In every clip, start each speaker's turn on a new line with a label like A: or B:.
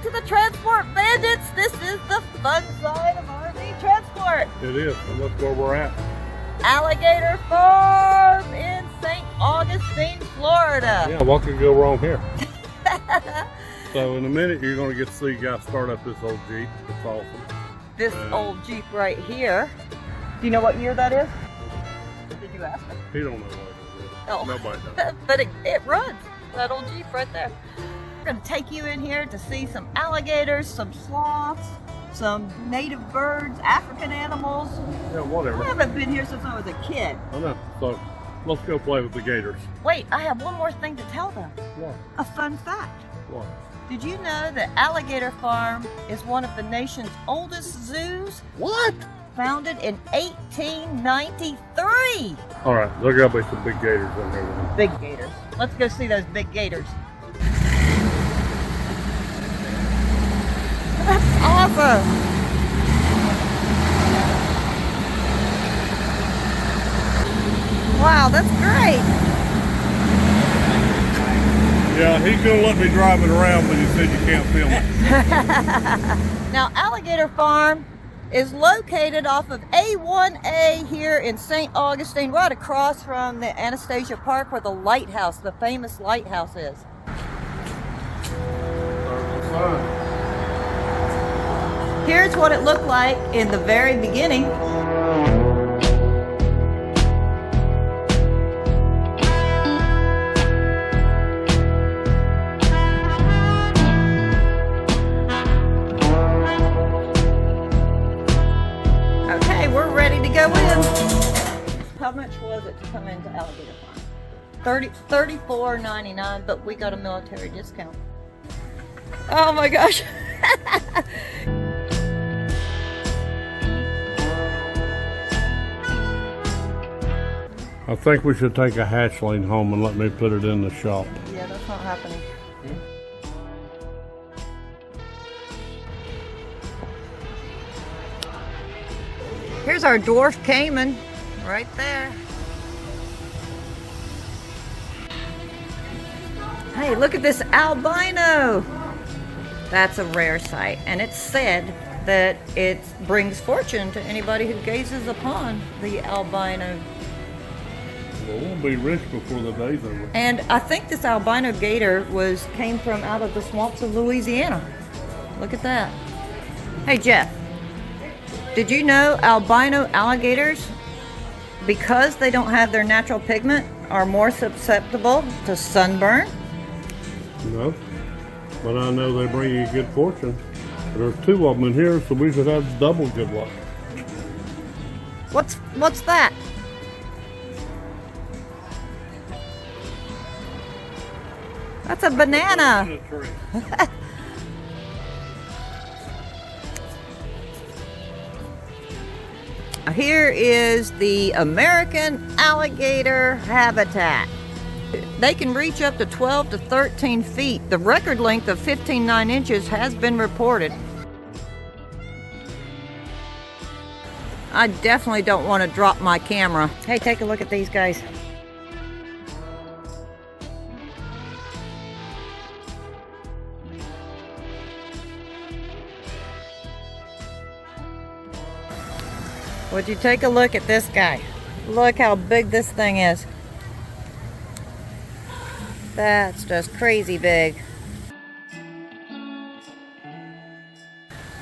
A: to the Transport Bandits. This is the fun side of RV transport.
B: It is, and look where we're at.
A: Alligator Farm in St. Augustine, Florida.
B: Yeah, what could go wrong here? So in a minute, you're going to get to see guys start up this old Jeep. It's awesome.
A: This old Jeep right here. Do you know what year that is? Did you ask him?
B: He don't know what it is.
A: Oh.
B: Nobody does.
A: But it runs. That old Jeep right there. We're going to take you in here to see some alligators, some sloths, some native birds, African animals.
B: Yeah, whatever.
A: I haven't been here since I was a kid.
B: I know. So let's go play with the gators.
A: Wait, I have one more thing to tell them.
B: What?
A: A fun fact.
B: What?
A: Did you know that Alligator Farm is one of the nation's oldest zoos?
B: What?
A: Founded in 1893.
B: All right, there gotta be some big gators in there. Then.
A: Big gators. Let's go see those big gators. That's awesome. Wow, that's great.
B: Yeah, he's gonna let me drive it around, but he said you can't film it.
A: Now, Alligator Farm is located off of A1A here in St. Augustine, right across from the Anastasia Park where the lighthouse, the famous lighthouse is. Here's what it looked like in the very beginning. Okay, we're ready to go in. How much was it to come into Alligator Farm? $34.99, but we got a military discount. Oh my gosh.
B: I think we should take a hatchling home and let me put it in the shop.
A: Yeah, that's not happening. Here's our dwarf caiman, right there. Hey, look at this albino. That's a rare sight, and it's said that it brings fortune to anybody who gazes upon the albino.
B: Well, we'll be rich before the day's over.
A: And I think this albino gator came from out of the swamps of Louisiana. Look at that. Hey Jeff, did you know albino alligators, because they don't have their natural pigment, are more susceptible to sunburn?
B: No, but I know they bring you good fortune. There's two of them in here, so we should have double good luck.
A: What's that? That's a banana. Here is the American alligator habitat. They can reach up to 12 to 13 feet. The record length of 15.9 inches has been reported. I definitely don't want to drop my camera. Hey, take a look at these guys. Would you take a look at this guy? Look how big this thing is. That's just crazy big.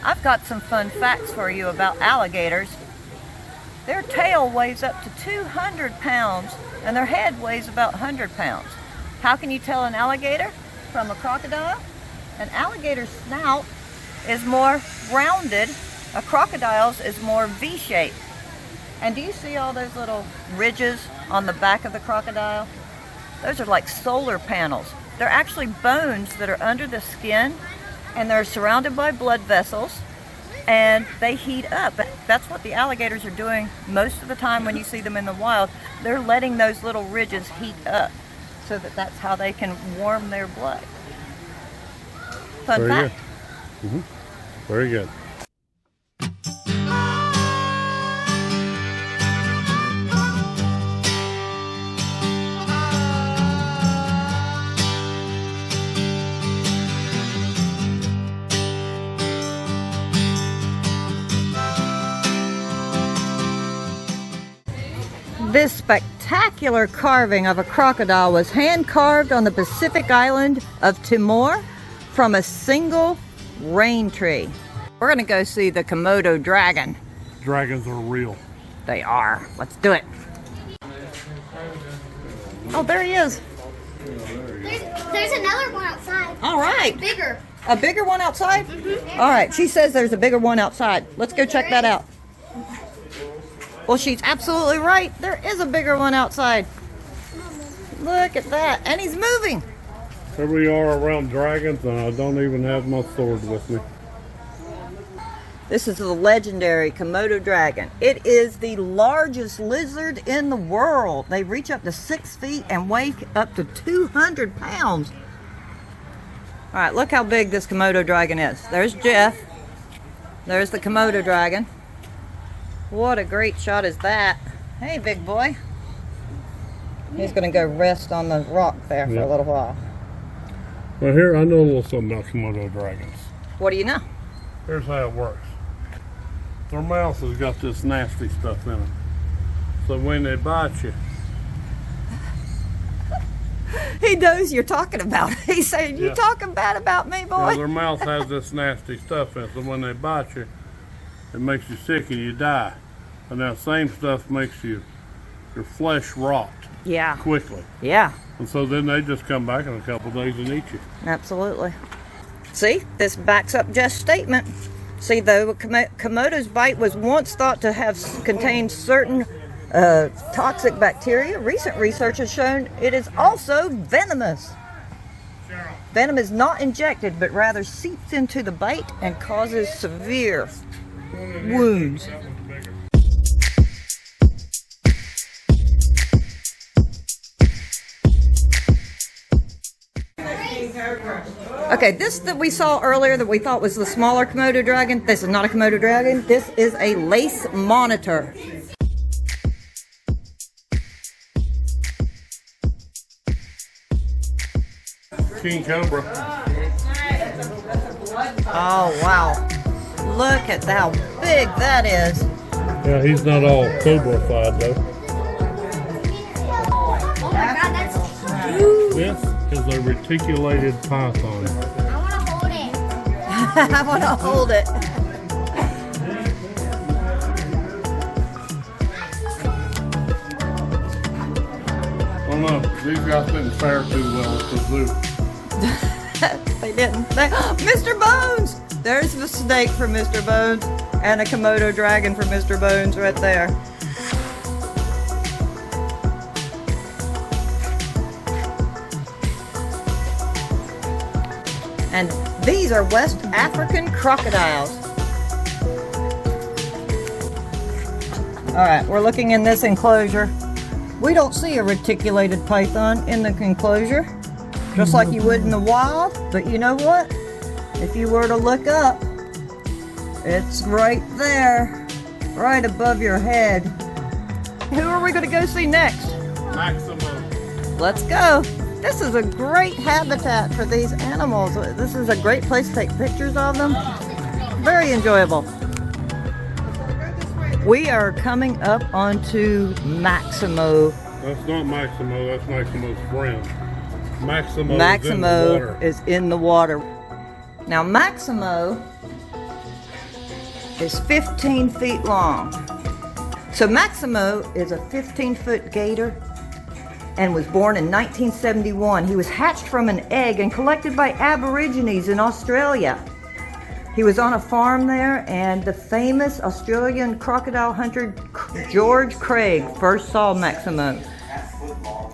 A: I've got some fun facts for you about alligators. Their tail weighs up to 200 pounds and their head weighs about 100 pounds. How can you tell an alligator from a crocodile? An alligator's snout is more rounded. A crocodile's is more V-shaped. And do you see all those little ridges on the back of the crocodile? Those are like solar panels. They're actually bones that are under the skin, and they're surrounded by blood vessels, and they heat up. That's what the alligators are doing most of the time when you see them in the wild. They're letting those little ridges heat up so that's how they can warm their blood. Fun fact.
B: Good. Very good.
A: This spectacular carving of a crocodile was hand carved on the Pacific island of Timor from a single rain tree. We're gonna go see the Komodo dragon.
B: Dragons are real.
A: They are. Let's do it. Oh, there he is.
C: There's another one outside.
A: All right.
C: Bigger.
A: A bigger one outside? All right, she says there's a bigger one outside. Let's go check that out. Well, she's absolutely right. There is a bigger one outside. Look at that. And he's moving.
B: Here we are around dragons, and I don't even have my sword with me.
A: This is the legendary Komodo dragon. It is the largest lizard in the world. They reach up to 6 feet and weigh up to 200 pounds. All right, look how big this Komodo dragon is. There's Jeff. There's the Komodo dragon. What a great shot is that. Hey, big boy. He's gonna go rest on the rock there for a little while.
B: Well, here, I know a little something about Komodo dragons.
A: What do you know?
B: Here's how it works. Their mouth has got this nasty stuff in it. So when they bite you,
A: He knows you're talking about it. He's saying, you talking bad about me, boy?
B: their mouth has this nasty stuff in it. So when they bite you, it makes you sick and you die. And that same stuff makes your flesh rot
A: Yeah.
B: quickly.
A: Yeah,
B: And so then they just come back in a couple of days and eat you.
A: absolutely. See, this backs up Jeff's statement. See, though, Komodo's bite was once thought to have contained certain toxic bacteria. Recent research has shown it is also venomous. Venom is not injected, but rather seeps into the bite and causes severe wounds. Okay, this that we saw earlier that we thought was the smaller Komodo dragon, this is not a Komodo dragon. This is a lace monitor.
B: King Cobra.
A: Oh, wow. Look at how big that is.
B: Yeah, he's not all cobra-fied though.
C: Oh my god, that's huge.
B: This is a reticulated python.
C: I want to hold it.
A: I want to hold it.
B: Oh no, these guys didn't fare too well at the zoo.
A: They didn't. Mr. Bones! There's the snake for Mr. Bones and a Komodo dragon for Mr. Bones right there. And these are West African crocodiles. All right, we're looking in this enclosure. We don't see a reticulated python in the enclosure, just like you would in the wild, but you know what? If you were to look up, it's right there, right above your head. Who are we gonna go see next?
B: Maximum.
A: Let's go. This is a great habitat for these animals. This is a great place to take pictures of them. Very enjoyable. We are coming up onto Maximo.
B: That's not Maximo, that's Maximo's friend.
A: Maximo is in the water. Now Maximo is 15 feet long. So Maximo is a 15-foot gator and was born in 1971. He was hatched from an egg and collected by Aborigines in Australia. He was on a farm there, and the famous Australian crocodile hunter George Craig first saw Maximo.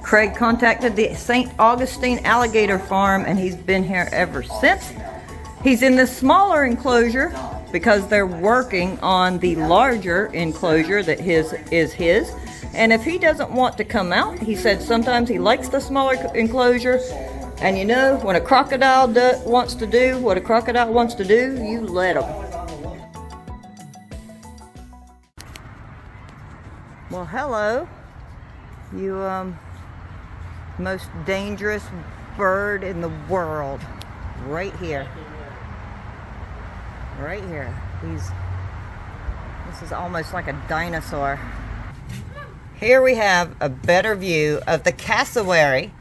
A: Craig contacted the St. Augustine Alligator Farm, and he's been here ever since. He's in the smaller enclosure because they're working on the larger enclosure that is his. And if he doesn't want to come out, he said sometimes he likes the smaller enclosure. And you know, when a crocodile wants to do what a crocodile wants to do, you let him. Well, hello, you most dangerous bird in the world. Right here. Right here. This is almost like a dinosaur. Here we have a better view of the cassowary,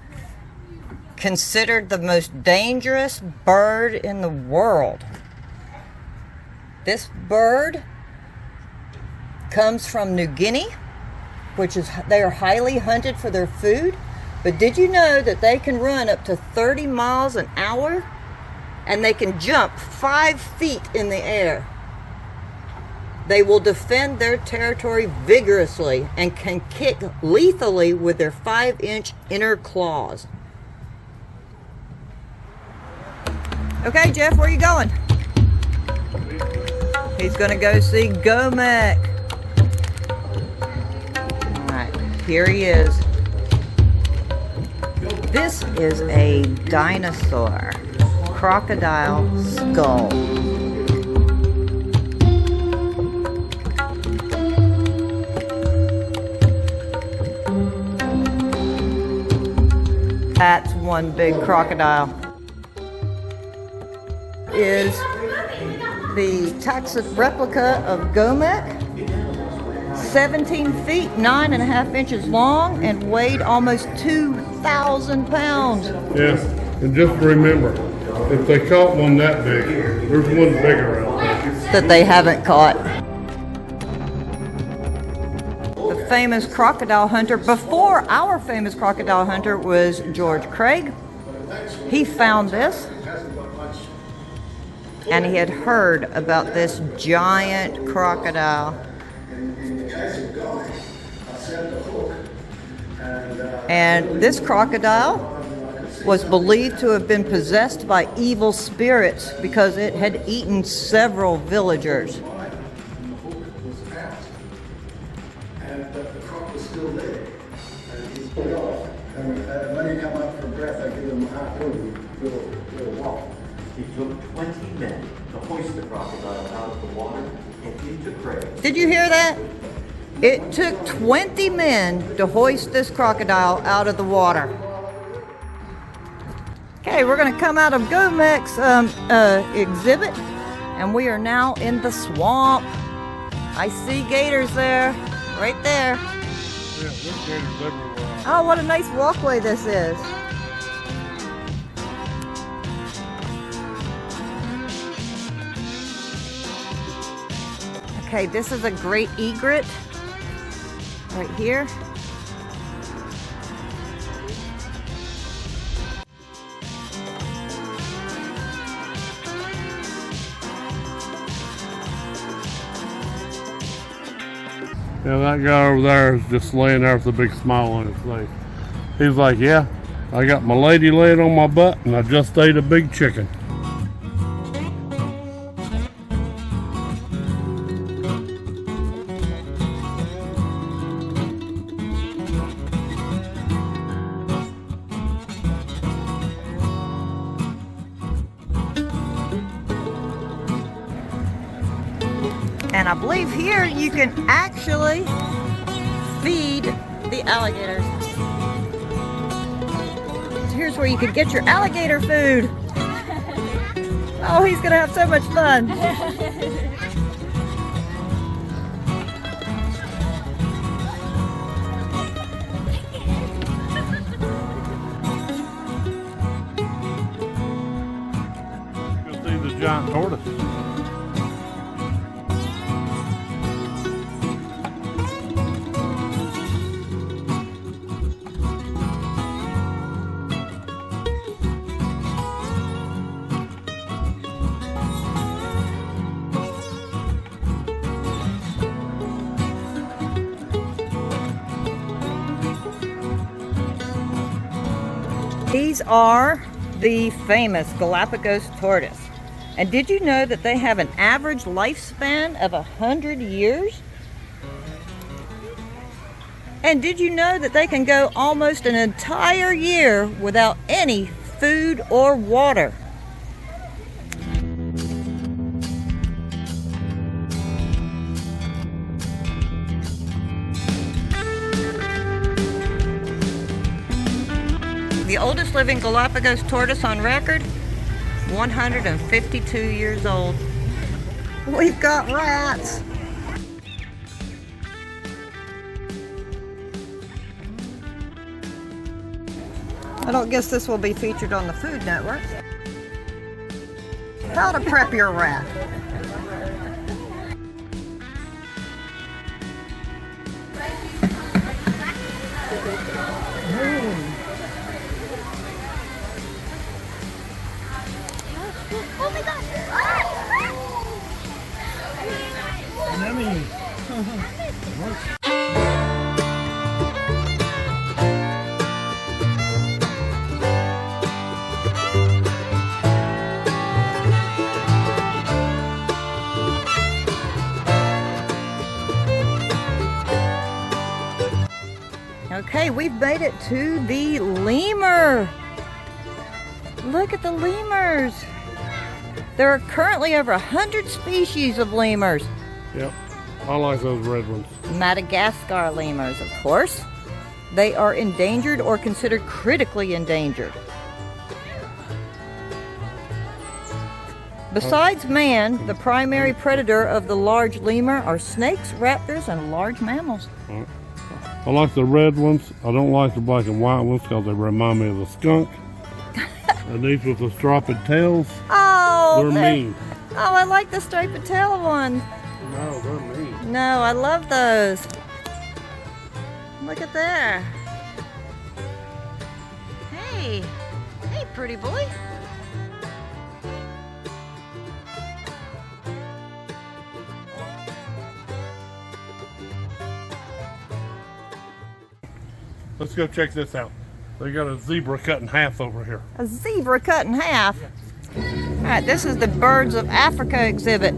A: considered the most dangerous bird in the world. This bird comes from New Guinea, which is, they are highly hunted for their food. But did you know that they can run up to 30 miles an hour and they can jump 5 feet in the air? They will defend their territory vigorously and can kick lethally with their 5-inch inner claws. Okay, Jeff, where are you going? He's gonna go see Gomek. All right, here he is. This is a dinosaur crocodile skull. That's one big crocodile. Is the taxidermy replica of Gomek, 17 feet, 9.5 inches long, and weighed almost 2,000 pounds.
B: Yeah, and just remember, if they caught one that big, there's one bigger out there.
A: That they haven't caught. The famous crocodile hunter, before our famous crocodile hunter, was George Craig. He found this, and he had heard about this giant crocodile. And this crocodile was believed to have been possessed by evil spirits because it had eaten several villagers.
D: And the croc was still there. And he's put off. And when he come up for breath, I give him a harpoon, little walk.
E: It took 20 men to hoist the crocodile out of the water and into Craig.
A: Did you hear that? It took 20 men to hoist this crocodile out of the water. Okay, we're going to come out of Gomek's exhibit, and we are now in the swamp. I see gators there, right there.
B: Yeah, there's gators everywhere.
A: Oh, what a nice walkway this is. Okay, this is a great egret right here.
B: Yeah, that guy over there is just laying there with a big smile on his face. He's like, yeah, I got my lady laying on my butt and I just ate a big chicken.
A: And I believe here you can actually feed the alligators. So here's where you can get your alligator food. Oh, he's gonna have so much fun.
B: Go see the giant tortoise.
A: These are the famous Galapagos tortoise. And did you know that they have an average lifespan of 100 years? And did you know that they can go almost an entire year without any food or water? The oldest living Galapagos tortoise on record, 152 years old. We've got rats. I don't guess this will be featured on the Food Network. How to prep your rat.
C: Oh my god!
A: Okay, we've made it to the lemur. Look at the lemurs. There are currently over 100 species of lemurs.
B: Yep, I like those red ones.
A: Madagascar lemurs, of course. They are endangered or considered critically endangered. Besides man, the primary predator of the large lemur are snakes, raptors, and large mammals.
B: I like the red ones. I don't like the black and white ones because they remind me of the skunk. And these with the striped tails,
A: Oh,
B: they're mean.
A: Oh, I like the striped tail ones.
B: No, they're mean.
A: No, I love those. Look at there. Hey, hey, pretty boy.
B: Let's go check this out. They got a zebra cut in half over here.
A: A zebra cut in half. All right, this is the Birds of Africa exhibit.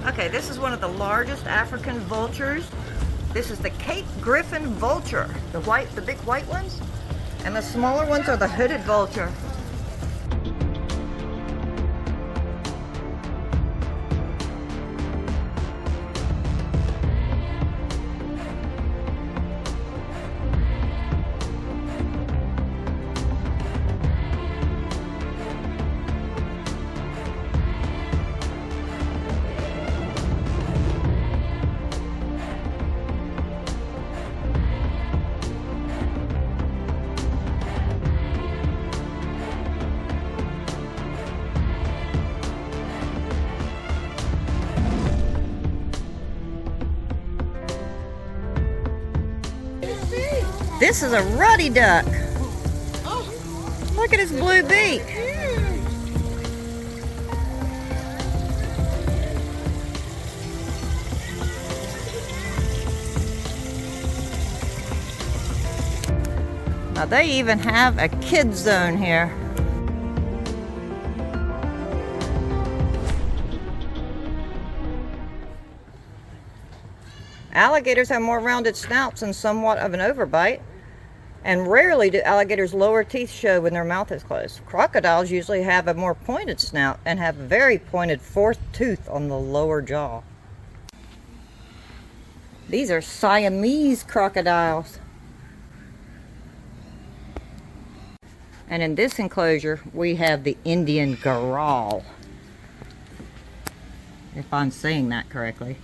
A: Okay, this is one of the largest African vultures. This is the Cape Griffin vulture, the big white ones, and the smaller ones are the hooded vulture. This is a ruddy duck. Look at his blue beak. Now they even have a kids zone here. Alligators have more rounded snouts and somewhat of an overbite, and rarely do alligators' lower teeth show when their mouth is closed. Crocodiles usually have a more pointed snout and have a very pointed fourth tooth on the lower jaw. These are Siamese crocodiles. And in this enclosure, we have the Indian garal, if I'm saying that correctly.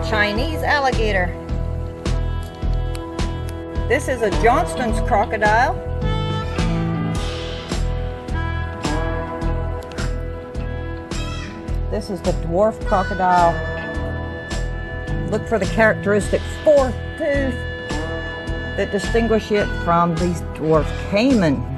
A: Chinese alligator. This is a Johnston's crocodile. This is the dwarf crocodile. Look for the characteristic fourth tooth that distinguish it from these dwarf caiman.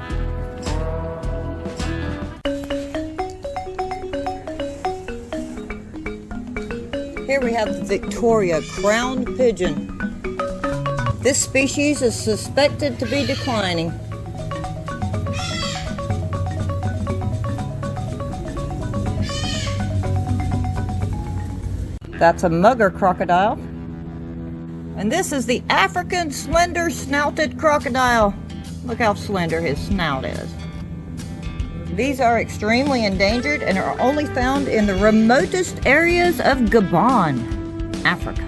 A: Here we have the Victoria crowned pigeon. This species is suspected to be declining. That's a mugger crocodile. And this is the African slender snouted crocodile. Look how slender his snout is. These are extremely endangered and are only found in the remotest areas of Gabon, Africa.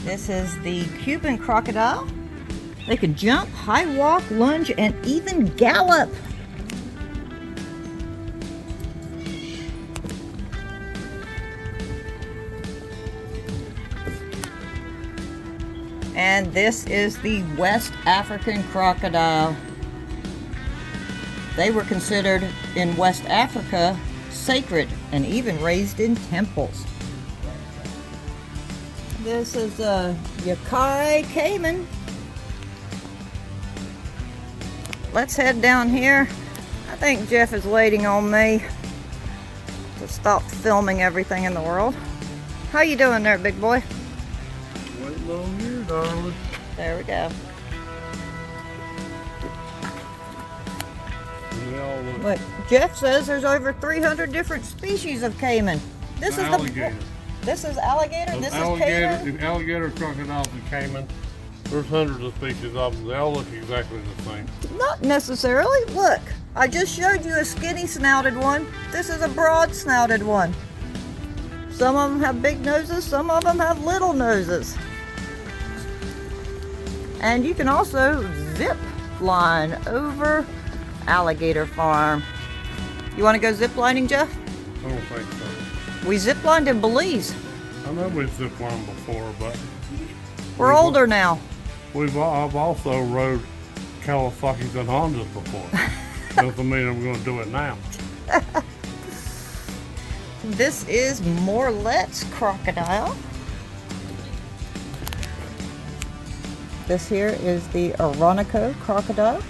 A: This is the Cuban crocodile. They can jump, high walk, lunge, and even gallop. And this is the West African crocodile. They were considered in West Africa sacred and even raised in temples. This is a Yakare caiman. Let's head down here. I think Jeff is waiting on me to stop filming everything in the world. How you doing there, big boy?
B: Waiting on you, darling.
A: There we go. Look, Jeff says there's over 300 different species of caiman. This is
B: alligator.
A: This is alligator. This
B: alligator,
A: is caiman.
B: Alligator, crocodiles, and caiman. There's hundreds of species of them. They all look exactly the same.
A: Not necessarily. Look, I just showed you a skinny snouted one. This is a broad snouted one. Some of them have big noses. Some of them have little noses. And you can also zip line over Alligator Farm. You want to go zip lining, Jeff?
B: I don't think so.
A: We zip lined in Belize.
B: I know we've zip lined before, but
A: We're older now.
B: I've also rode Kawasaki's and Hondas before. Doesn't mean I'm going to do it now.
A: This is Morlet's crocodile. This here is the Orinoco crocodile.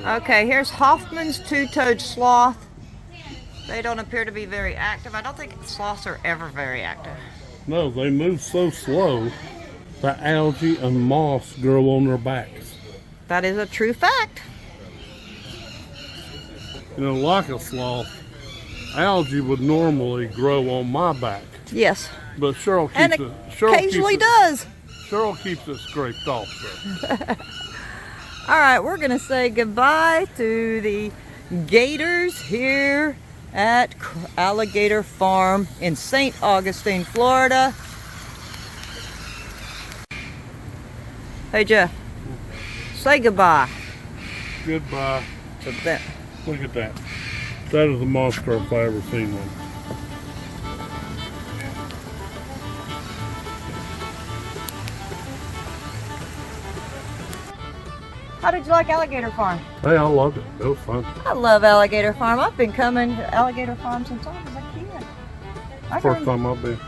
A: Okay, here's Hoffman's two-toed sloth. They don't appear to be very active. I don't think sloths are ever very active.
B: No, they move so slow that algae and moss grow on their backs.
A: That is a true fact.
B: You know, like a sloth, algae would normally grow on my back.
A: Yes.
B: But Cheryl keeps
A: And
B: it.
A: occasionally does.
B: Cheryl keeps it scraped off. So.
A: All right, we're going to say goodbye to the gators here at Alligator Farm in St. Augustine, Florida. Hey, Jeff, say goodbye.
B: Goodbye.
A: To them.
B: Look at that. That is a monster if I ever seen one.
A: How did you like Alligator Farm?
B: Hey, I loved it. It was fun.
A: I love Alligator Farm. I've been coming to Alligator Farm since I was a kid.
B: First time I've been.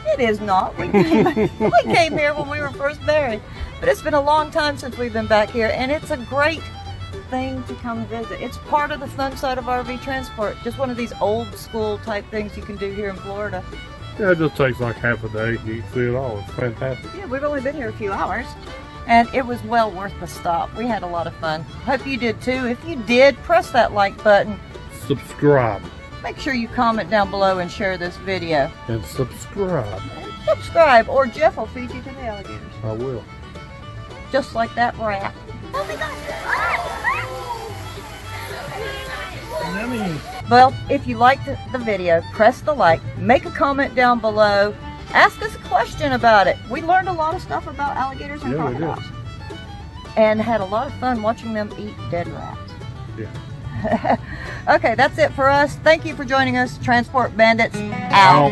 A: It is not. We came here when we were first married. But it's been a long time since we've been back here, and it's a great thing to come visit. It's part of the fun side of RV transport. Just one of these old school type things you can do here in Florida.
B: Yeah, it just takes like half a day. You can see it all. It's fantastic.
A: Yeah, we've only been here a few hours. And it was well worth the stop. We had a lot of fun. Hope you did too. If you did, press that like button.
B: Subscribe.
A: Make sure you comment down below and share this video.
B: And subscribe.
A: And subscribe, or Jeff will feed you to the alligators.
B: I will.
A: Just like that rat.
C: Oh my gosh.
B: Yummy.
A: Well, if you liked the video, press the like, make a comment down below, ask us a question about it. We learned a lot of stuff about alligators and crocodiles. And had a lot of fun watching them eat dead rats.
B: Yeah.
A: Okay, that's it for us. Thank you for joining us. Transport Bandits out.